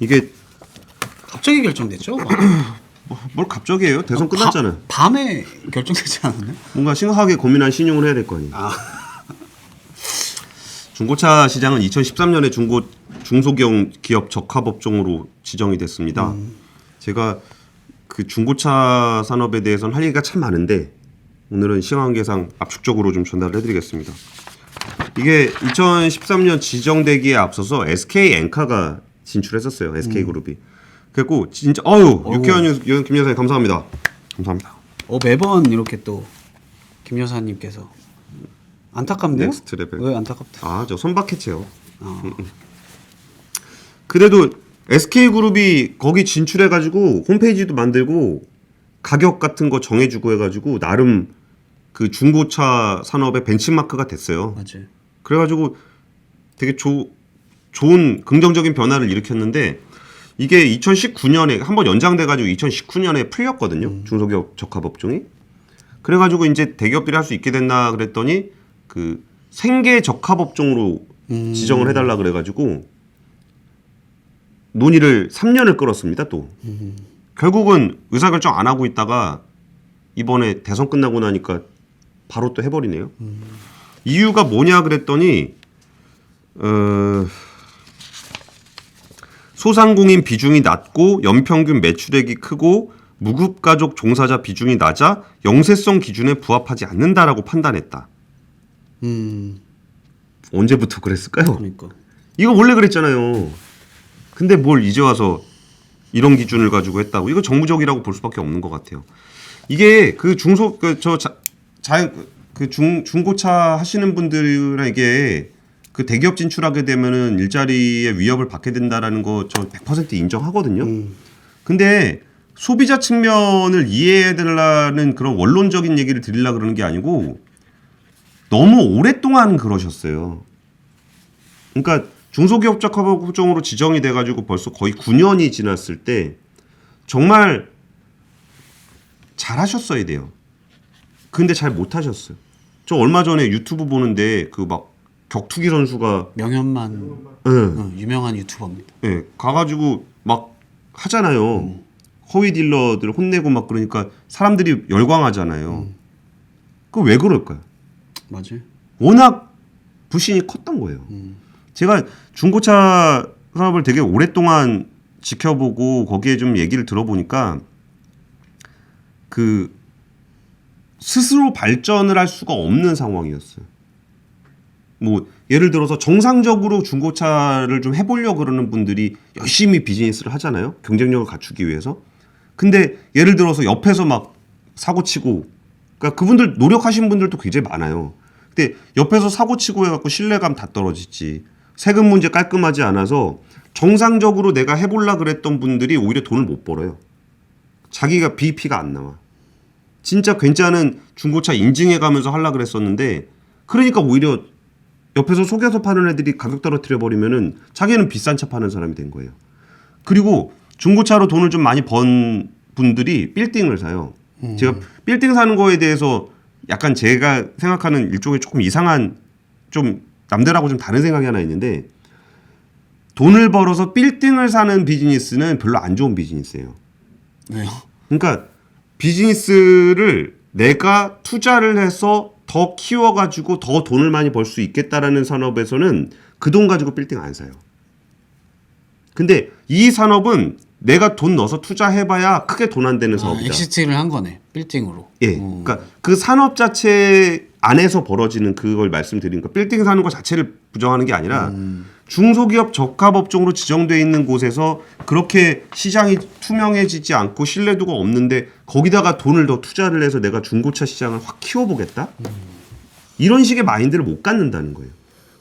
이게 갑자기 결정됐죠? 뭘 갑자기예요? 대선 끝났잖아요. 밤에 결정되지 않았나요? 뭔가 심각하게 고민한 신용을 해야 될 거 아니에요. 중고차 시장은 2013년에 중소기업 적합업종으로 지정이 됐습니다. 제가 그 중고차 산업에 대해서는 할 얘기가 참 많은데 오늘은 시간 관계상 압축적으로 좀 전달을 해드리겠습니다. 이게 2013년 지정되기에 앞서서 SK 엔카가 진출했었어요. SK그룹이. 그래고 진짜 유쾌한 김 여사님 감사합니다. 감사합니다. 매번 이렇게 또 김 여사님께서 안타깝네요. 넥스트 레벨. 왜 안타깝다? 저 선박해체요. 그래도 SK그룹이 거기 진출해가지고 홈페이지도 만들고 가격 같은 거 정해주고 해가지고 나름 그 중고차 산업의 벤치마크가 됐어요. 맞아요. 그래가지고 되게 좋은 긍정적인 변화를 일으켰는데 이게 2019년에 한번 연장돼가지고 2019년에 풀렸거든요. 중소기업 적합업종이. 그래가지고 이제 대기업들이 할 수 있게 됐나 그랬더니 그 생계 적합업종으로 지정을 해달라 그래가지고 논의를 3년을 끌었습니다. 또 결국은 의사결정 안 하고 있다가 이번에 대선 끝나고 나니까 바로 또 해버리네요. 이유가 뭐냐 그랬더니 소상공인 비중이 낮고 연평균 매출액이 크고 무급가족 종사자 비중이 낮아 영세성 기준에 부합하지 않는다라고 판단했다. 언제부터 그랬을까요? 그러니까. 이거 원래 그랬잖아요. 근데 뭘 이제 와서 이런 기준을 가지고 했다고? 이거 정무적이라고 볼 수밖에 없는 것 같아요. 이게 그 중고차 하시는 분들에게 그 대기업 진출하게 되면은 일자리의 위협을 받게 된다라는 거 저 100% 인정하거든요. 근데 소비자 측면을 이해해야 되려는 그런 원론적인 얘기를 드리려고 그러는 게 아니고 너무 오랫동안 그러셨어요. 그러니까 중소기업 적합업종으로 지정이 돼가지고 벌써 거의 9년이 지났을 때 정말 잘하셨어야 돼요. 근데 잘 못하셨어요. 저 얼마 전에 유튜브 보는데 그 막 격투기 선수가 명현만 유명한 유튜버입니다. 네, 가가지고 막 하잖아요. 허위 딜러들 혼내고 막 그러니까 사람들이 열광하잖아요. 그 왜 그럴까요? 맞아요. 워낙 부신이 컸던 거예요. 제가 중고차 산업을 되게 오랫동안 지켜보고 거기에 좀 얘기를 들어보니까 그 스스로 발전을 할 수가 없는 상황이었어요. 뭐 예를 들어서 정상적으로 중고차를 좀 해보려고 그러는 분들이 열심히 비즈니스를 하잖아요. 경쟁력을 갖추기 위해서. 근데 예를 들어서 옆에서 막 사고치고 그러니까 그분들 노력하신 분들도 굉장히 많아요. 근데 옆에서 사고치고 해갖고 신뢰감 다 떨어지지. 세금 문제 깔끔하지 않아서 정상적으로 내가 해보려고 그랬던 분들이 오히려 돈을 못 벌어요. 자기가 BEP가 안 나와. 진짜 괜찮은 중고차 인증해가면서 하려고 그랬었는데 그러니까 오히려 옆에서 속여서 파는 애들이 가격 떨어뜨려 버리면은 자기는 비싼 차 파는 사람이 된 거예요. 그리고 중고차로 돈을 좀 많이 번 분들이 빌딩을 사요. 제가 빌딩 사는 거에 대해서 약간 제가 생각하는 일종의 조금 이상한 좀 남들하고 좀 다른 생각이 하나 있는데 돈을 벌어서 빌딩을 사는 비즈니스는 별로 안 좋은 비즈니스예요. 왜요? 그러니까 비즈니스를 내가 투자를 해서 더 키워가지고 더 돈을 많이 벌 수 있겠다라는 산업에서는 그 돈 가지고 빌딩 안 사요. 근데 이 산업은 내가 돈 넣어서 투자해봐야 크게 돈 안 되는 사업이다. 엑시트를 한 거네. 빌딩으로. 예, 그러니까 그 산업 자체 안에서 벌어지는 그걸 말씀드리는 거. 빌딩 사는 거 자체를 부정하는 게 아니라 중소기업 적합업종으로 지정돼 있는 곳에서 그렇게 시장이 투명해지지 않고 신뢰도가 없는데 거기다가 돈을 더 투자를 해서 내가 중고차 시장을 확 키워보겠다? 이런 식의 마인드를 못 갖는다는 거예요.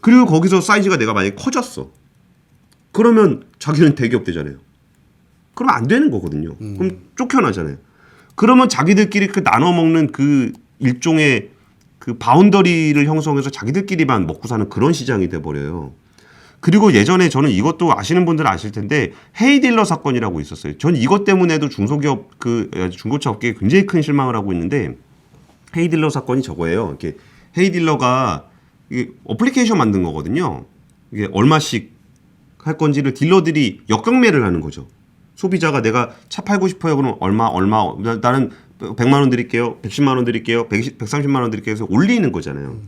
그리고 거기서 사이즈가 내가 만약에 커졌어. 그러면 자기는 대기업 되잖아요. 그러면 안 되는 거거든요. 그럼 쫓겨나잖아요. 그러면 자기들끼리 그 나눠 먹는 그 일종의 그 바운더리를 형성해서 자기들끼리만 먹고 사는 그런 시장이 돼버려요. 그리고 예전에 저는 이것도 아시는 분들은 아실 텐데 헤이딜러 사건이라고 있었어요. 전 이것 때문에도 중소기업 중고차 업계에 굉장히 큰 실망을 하고 있는데 헤이딜러 사건이 저거예요. 이렇게 헤이딜러가 이게 어플리케이션 만든 거거든요. 이게 얼마씩 할 건지를 딜러들이 역경매를 하는 거죠. 소비자가 내가 차 팔고 싶어요. 그럼 얼마 나는 100만 원 드릴게요. 110만 원 드릴게요. 130만 원 드릴게요. 해서 올리는 거잖아요.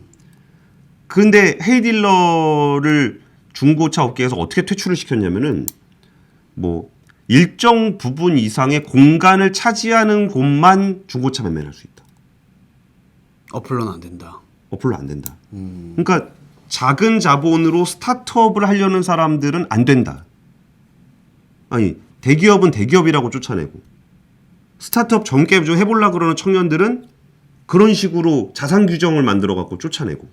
근데 헤이딜러를 중고차 업계에서 어떻게 퇴출을 시켰냐면은 뭐 일정 부분 이상의 공간을 차지하는 곳만 중고차 매매를 할 수 있다. 어플로는 안 된다. 어플로 안 된다. 그러니까 작은 자본으로 스타트업을 하려는 사람들은 안 된다. 아니 대기업은 대기업이라고 쫓아내고 스타트업 젊게 좀 해보려고 그러는 청년들은 그런 식으로 자산 규정을 만들어 갖고 쫓아내고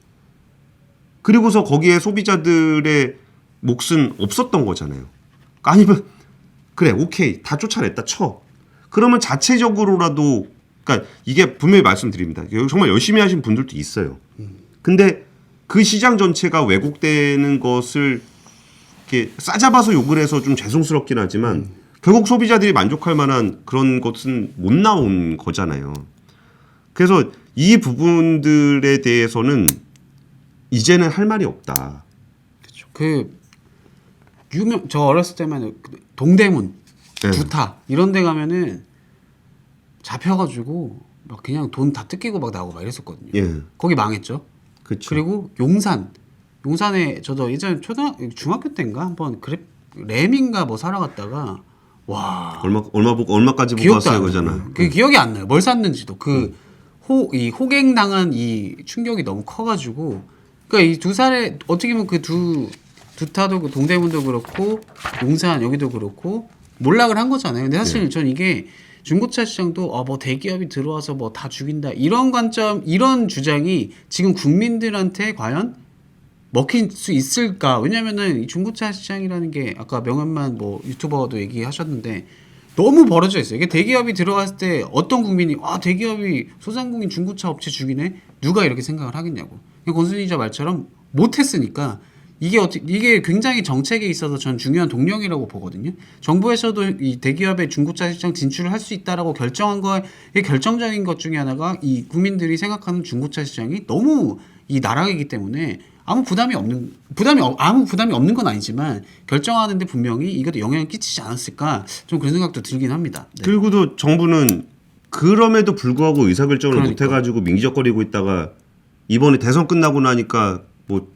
그리고서 거기에 소비자들의 몫은 없었던 거잖아요. 아니면 그래 오케이 다 쫓아냈다 쳐. 그러면 자체적으로라도 그러니까 이게 분명히 말씀드립니다. 정말 열심히 하신 분들도 있어요. 근데 그 시장 전체가 왜곡되는 것을 이렇게 싸잡아서 욕을 해서 좀 죄송스럽긴 하지만 결국 소비자들이 만족할 만한 그런 것은 못 나온 거잖아요. 그래서 이 부분들에 대해서는 이제는 할 말이 없다. 그렇죠. 저 어렸을 때만 동대문, 네. 두타 이런 데 가면은 잡혀가지고 막 그냥 돈 다 뜯기고 막 나오고 막 이랬었거든요. 예. 거기 망했죠. 그렇죠. 그리고 용산에 저도 예전에 중학교 때인가 한번 램인가 뭐 사러 갔다가 와 얼마까지 보고 기억도 왔어요, 안 그잖아. 나요. 그 기억이 안 나요. 뭘 샀는지도 이 호갱당한 이 충격이 너무 커가지고 그러니까 이 두 살에 어떻게 보면 그 두타도 그 동대문도 그렇고 용산 여기도 그렇고 몰락을 한 거잖아요. 근데 사실 전 이게 중고차 시장도 뭐 대기업이 들어와서 뭐 다 죽인다 이런 관점 이런 주장이 지금 국민들한테 과연 먹힐 수 있을까? 왜냐면은 이 중고차 시장이라는 게 아까 명현만 뭐 유튜버도 얘기하셨는데 너무 벌어져 있어요. 이게 대기업이 들어갔을 때 어떤 국민이 대기업이 소상공인 중고차 업체 죽이네? 누가 이렇게 생각을 하겠냐고. 권순희 기자 말처럼 못했으니까 이게 굉장히 정책에 있어서 전 중요한 동력이라고 보거든요. 정부에서도 이 대기업의 중고차 시장 진출을 할 수 있다라고 결정한 거에 결정적인 것 중에 하나가 이 국민들이 생각하는 중고차 시장이 너무 이 나락이기 때문에 아무 부담이 없는 건 아니지만 결정하는데 분명히 이것도 영향을 끼치지 않았을까 좀 그런 생각도 들긴 합니다. 네. 그리고도 정부는 그럼에도 불구하고 의사결정을 그러니까. 못 해가지고 민기적거리고 있다가 이번에 대선 끝나고 나니까 뭐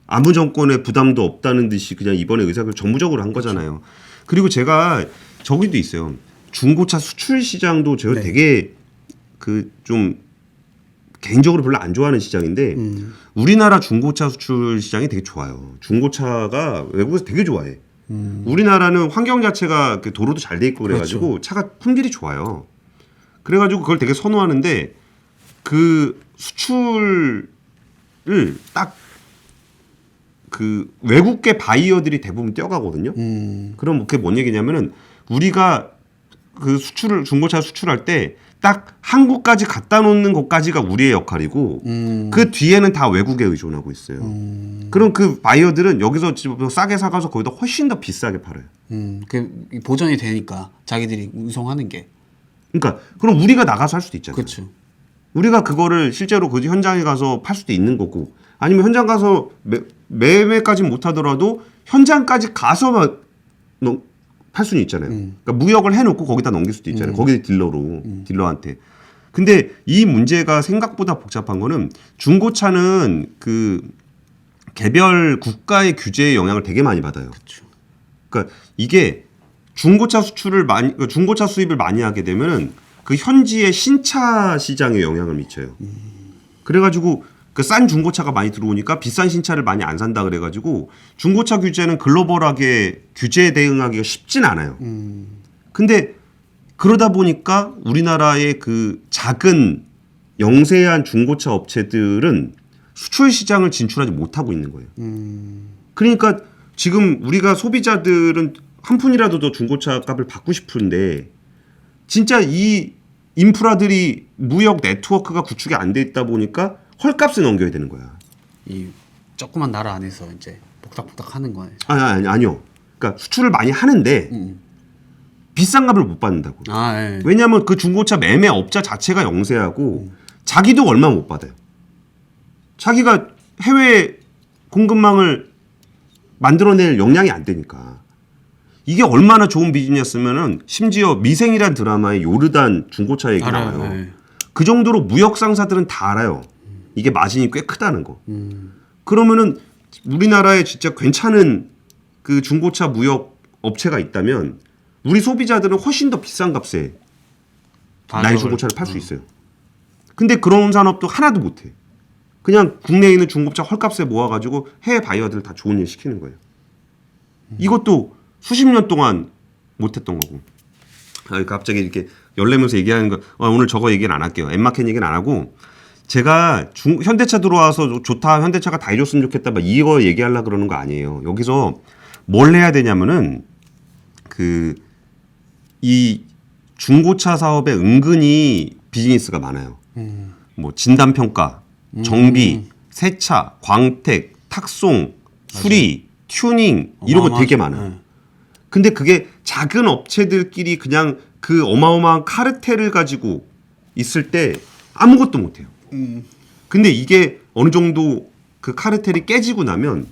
아무 정권의 부담도 없다는 듯이 그냥 이번에 의사결정 정무적으로 한 거잖아요. 그리고 제가 저기도 있어요. 중고차 수출 시장도 제가 네. 되게 그 좀 개인적으로 별로 안 좋아하는 시장인데 우리나라 중고차 수출 시장이 되게 좋아요. 중고차가 외국에서 되게 좋아해. 우리나라는 환경 자체가 그 도로도 잘 돼 있고 그래가지고 그렇죠. 차가 품질이 좋아요. 그래가지고 그걸 되게 선호하는데 그 수출을 딱 그 외국계 바이어들이 대부분 뛰어가거든요. 그럼 그게 뭔 얘기냐면은 우리가 그 중고차 수출할 때 딱 한국까지 갖다 놓는 것까지가 우리의 역할이고 그 뒤에는 다 외국에 의존하고 있어요. 그럼 그 바이어들은 여기서 싸게 사가서 거기다 훨씬 더 비싸게 팔아요. 그 보전이 되니까 자기들이 운송하는 게. 그러니까 그럼 우리가 나가서 할 수도 있잖아요. 그렇죠. 우리가 그거를 실제로 그 현장에 가서 팔 수도 있는 거고 아니면 현장 가서 매매까지 못하더라도 현장까지 가서 팔 수는 있잖아요. 그러니까 무역을 해놓고 거기다 넘길 수도 있잖아요. 거기 딜러한테. 근데 이 문제가 생각보다 복잡한 거는 중고차는 그 개별 국가의 규제의 영향을 되게 많이 받아요. 그렇죠. 그러니까 이게 중고차 수입을 많이 하게 되면은 그 현지의 신차 시장에 영향을 미쳐요. 그래가지고 그 싼 중고차가 많이 들어오니까 비싼 신차를 많이 안 산다 그래가지고 중고차 규제는 글로벌하게 규제에 대응하기가 쉽진 않아요. 근데 그러다 보니까 우리나라의 그 작은 영세한 중고차 업체들은 수출 시장을 진출하지 못하고 있는 거예요. 그러니까 지금 우리가 소비자들은 한 푼이라도 더 중고차 값을 받고 싶은데 진짜 이 인프라들이 무역 네트워크가 구축이 안 돼 있다 보니까 헐값을 넘겨야 되는 거야. 이 조그만 나라 안에서 이제 복닥복닥 하는 거네. 아니요. 그러니까 수출을 많이 하는데 비싼 값을 못 받는다고. 예. 왜냐하면 그 중고차 매매 업자 자체가 영세하고 자기도 얼마 못 받아요. 자기가 해외 공급망을 만들어낼 역량이 안 되니까. 이게 얼마나 좋은 비즈니스면은 심지어 미생이란 드라마에 요르단 중고차 얘기 알아요. 나와요. 네. 그 정도로 무역 상사들은 다 알아요. 이게 마진이 꽤 크다는 거. 그러면은 우리나라에 진짜 괜찮은 그 중고차 무역 업체가 있다면 우리 소비자들은 훨씬 더 비싼 값에 나의 중고차를 팔 수 있어요. 근데 그런 산업도 하나도 못해. 그냥 국내에 있는 중고차 헐값에 모아가지고 해외 바이어들 다 좋은 일 시키는 거예요. 이것도 수십 년 동안 못했던 거고. 갑자기 이렇게 열내면서 얘기하는 거 오늘 저거 얘기는 안 할게요. 엠마켓 얘기는 안 하고 제가 현대차 들어와서 좋다 현대차가 다 해줬으면 좋겠다 막 이거 얘기하려고 그러는 거 아니에요. 여기서 뭘 해야 되냐면은 이 중고차 사업에 은근히 비즈니스가 많아요. 뭐 진단평가, 정비, 세차, 광택, 탁송, 수리, 튜닝 이런 거 되게 많아요. 네. 근데 그게 작은 업체들끼리 그냥 그 어마어마한 카르텔을 가지고 있을 때 아무것도 못해요. 근데 이게 어느 정도 그 카르텔이 깨지고 나면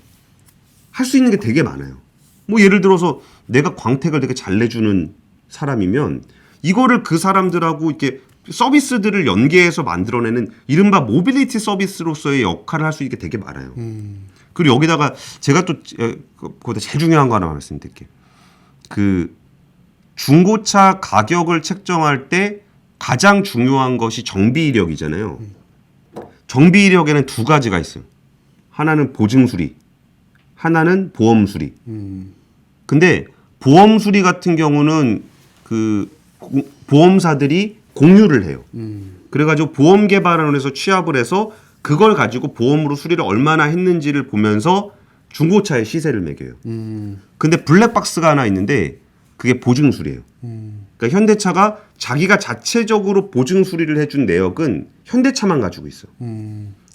할 수 있는 게 되게 많아요. 뭐 예를 들어서 내가 광택을 되게 잘 내주는 사람이면 이거를 그 사람들하고 이렇게 서비스들을 연계해서 만들어내는 이른바 모빌리티 서비스로서의 역할을 할 수 있게 되게 많아요. 그리고 여기다가 제가 또 그보다 제일 중요한 거 하나 말씀드릴게요. 그 중고차 가격을 책정할 때 가장 중요한 것이 정비 이력이잖아요. 정비 이력에는 두 가지가 있어요. 하나는 보증 수리, 하나는 보험 수리. 근데 보험 수리 같은 경우는 그 보험사들이 공유를 해요. 그래가지고 보험 개발원에서 취합을 해서 그걸 가지고 보험으로 수리를 얼마나 했는지를 보면서 중고차의 시세를 매겨요. 근데 블랙박스가 하나 있는데 그게 보증 수리예요. 그러니까 현대차가 자기가 자체적으로 보증 수리를 해준 내역은 현대차만 가지고 있어.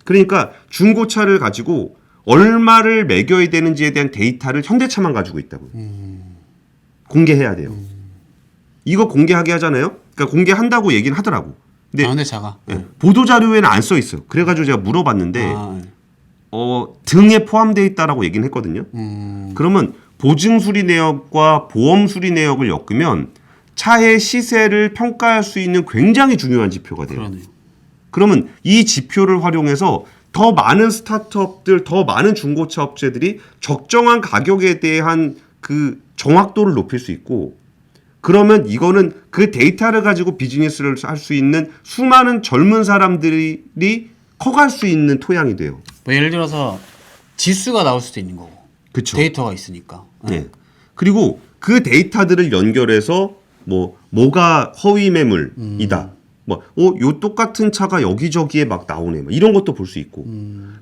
그러니까 중고차를 가지고 얼마를 매겨야 되는지에 대한 데이터를 현대차만 가지고 있다고요. 공개해야 돼요. 이거 공개하게 하잖아요. 그러니까 공개한다고 얘기는 하더라고. 근데 현대차가 보도 자료에는 안 써 있어요. 그래가지고 제가 물어봤는데 등에 포함되어 있다라고 얘기는 했거든요. 그러면 보증 수리 내역과 보험 수리 내역을 엮으면 차의 시세를 평가할 수 있는 굉장히 중요한 지표가 돼요. 그러네요. 그러면 이 지표를 활용해서 더 많은 스타트업들, 더 많은 중고차 업체들이 적정한 가격에 대한 그 정확도를 높일 수 있고, 그러면 이거는 그 데이터를 가지고 비즈니스를 할 수 있는 수많은 젊은 사람들이 커갈 수 있는 토양이 돼요. 뭐 예를 들어서 지수가 나올 수도 있는 거고. 그쵸. 데이터가 있으니까. 네. 그리고 그 데이터들을 연결해서 뭐가 허위 매물이다. 요 똑같은 차가 여기저기에 막 나오네. 이런 것도 볼 수 있고.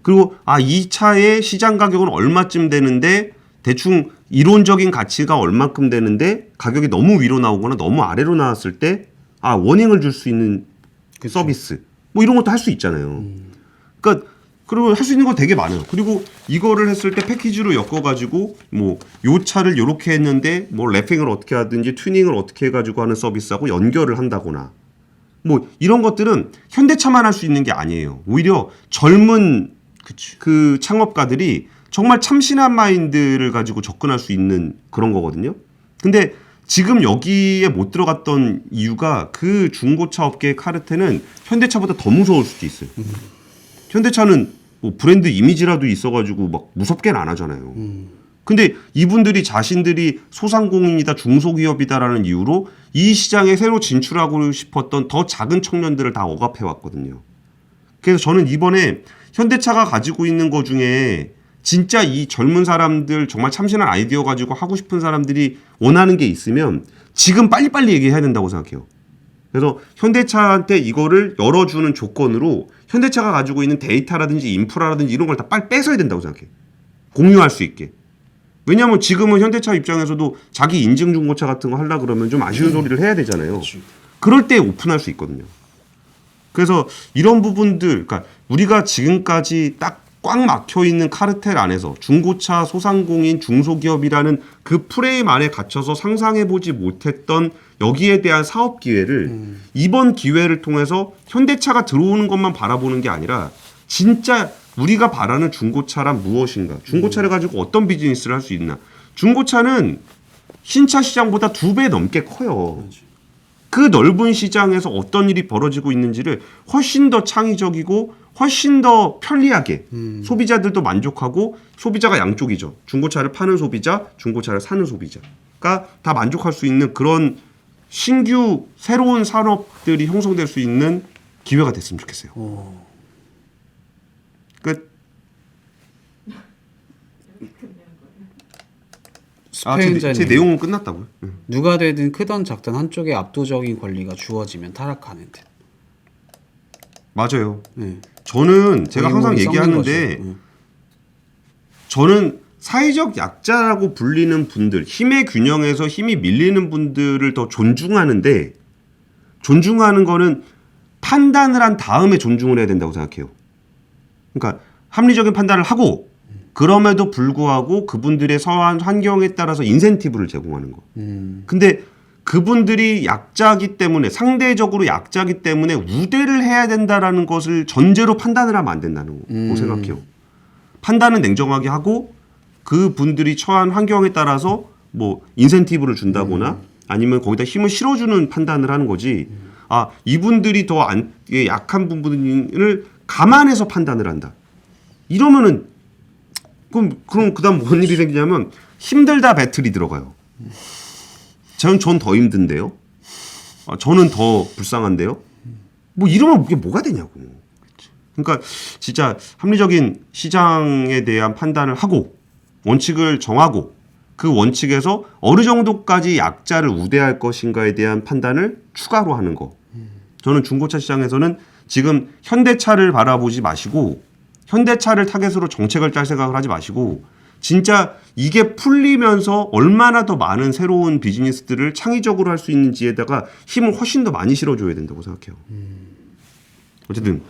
그리고 이 차의 시장 가격은 얼마쯤 되는데 대충 이론적인 가치가 얼마큼 되는데 가격이 너무 위로 나오거나 너무 아래로 나왔을 때 워닝을 줄 수 있는 서비스. 이런 것도 할 수 있잖아요. 그러니까 그리고 할 수 있는 거 되게 많아요. 그리고 이거를 했을 때 패키지로 엮어가지고 요 차를 요렇게 했는데 랩핑을 어떻게 하든지 튜닝을 어떻게 해가지고 하는 서비스하고 연결을 한다거나 이런 것들은 현대차만 할 수 있는 게 아니에요. 오히려 젊은 그 창업가들이 정말 참신한 마인드를 가지고 접근할 수 있는 그런 거거든요. 근데 지금 여기에 못 들어갔던 이유가 그 중고차 업계의 카르텔은 현대차보다 더 무서울 수도 있어요. 현대차는 브랜드 이미지라도 있어가지고 막 무섭게는 안 하잖아요. 근데 이분들이 자신들이 소상공인이다 중소기업이다라는 이유로 이 시장에 새로 진출하고 싶었던 더 작은 청년들을 다 억압해 왔거든요. 그래서 저는 이번에 현대차가 가지고 있는 것 중에 진짜 이 젊은 사람들 정말 참신한 아이디어 가지고 하고 싶은 사람들이 원하는 게 있으면 지금 빨리빨리 얘기해야 된다고 생각해요. 그래서 현대차한테 이거를 열어주는 조건으로 현대차가 가지고 있는 데이터라든지 인프라라든지 이런 걸 다 빨리 뺏어야 된다고 생각해요. 공유할 수 있게. 왜냐하면 지금은 현대차 입장에서도 자기 인증 중고차 같은 거 하려고 그러면 좀 아쉬운 소리를 해야 되잖아요. 그럴 때 오픈할 수 있거든요. 그래서 이런 부분들, 그러니까 우리가 지금까지 딱 꽉 막혀 있는 카르텔 안에서 중고차, 소상공인, 중소기업이라는 그 프레임 안에 갇혀서 상상해보지 못했던 여기에 대한 사업 기회를 이번 기회를 통해서 현대차가 들어오는 것만 바라보는 게 아니라 진짜 우리가 바라는 중고차란 무엇인가? 중고차를 가지고 어떤 비즈니스를 할 수 있나? 중고차는 신차 시장보다 2배 넘게 커요. 그 넓은 시장에서 어떤 일이 벌어지고 있는지를 훨씬 더 창의적이고 훨씬 더 편리하게 소비자들도 만족하고 소비자가 양쪽이죠. 중고차를 파는 소비자, 중고차를 사는 소비자가 다 만족할 수 있는 그런 신규 새로운 산업들이 형성될 수 있는 기회가 됐으면 좋겠어요. 끝. 제 내용은 끝났다고요? 누가 되든 크던 작든 한쪽에 압도적인 권리가 주어지면 타락하는 듯. 맞아요. 네. 저는 제가 항상 거의 썩는 얘기하는데 거죠. 저는 사회적 약자라고 불리는 분들, 힘의 균형에서 힘이 밀리는 분들을 더 존중하는데 존중하는 거는 판단을 한 다음에 존중을 해야 된다고 생각해요. 그러니까 합리적인 판단을 하고 그럼에도 불구하고 그분들의 처한 환경에 따라서 인센티브를 제공하는 거. 근데 그분들이 약자기 때문에 상대적으로 약자기 때문에 우대를 해야 된다라는 것을 전제로 판단을 하면 안 된다는 거 생각해요. 판단은 냉정하게 하고 그분들이 처한 환경에 따라서 뭐 인센티브를 준다거나 아니면 거기다 힘을 실어주는 판단을 하는 거지. 아, 이분들이 더 약한 부분을 감안해서 판단을 한다. 이러면은 그럼 그다음 뭔 일이 생기냐면 힘들다 배틀이 들어가요. 전 더 힘든데요. 저는 더 불쌍한데요. 뭐 이러면 이게 뭐가 되냐고. 그러니까 진짜 합리적인 시장에 대한 판단을 하고 원칙을 정하고 그 원칙에서 어느 정도까지 약자를 우대할 것인가에 대한 판단을 추가로 하는 거. 저는 중고차 시장에서는 지금 현대차를 바라보지 마시고 현대차를 타겟으로 정책을 짤 생각을 하지 마시고 진짜 이게 풀리면서 얼마나 더 많은 새로운 비즈니스들을 창의적으로 할 수 있는지에다가 힘을 훨씬 더 많이 실어줘야 된다고 생각해요. 어쨌든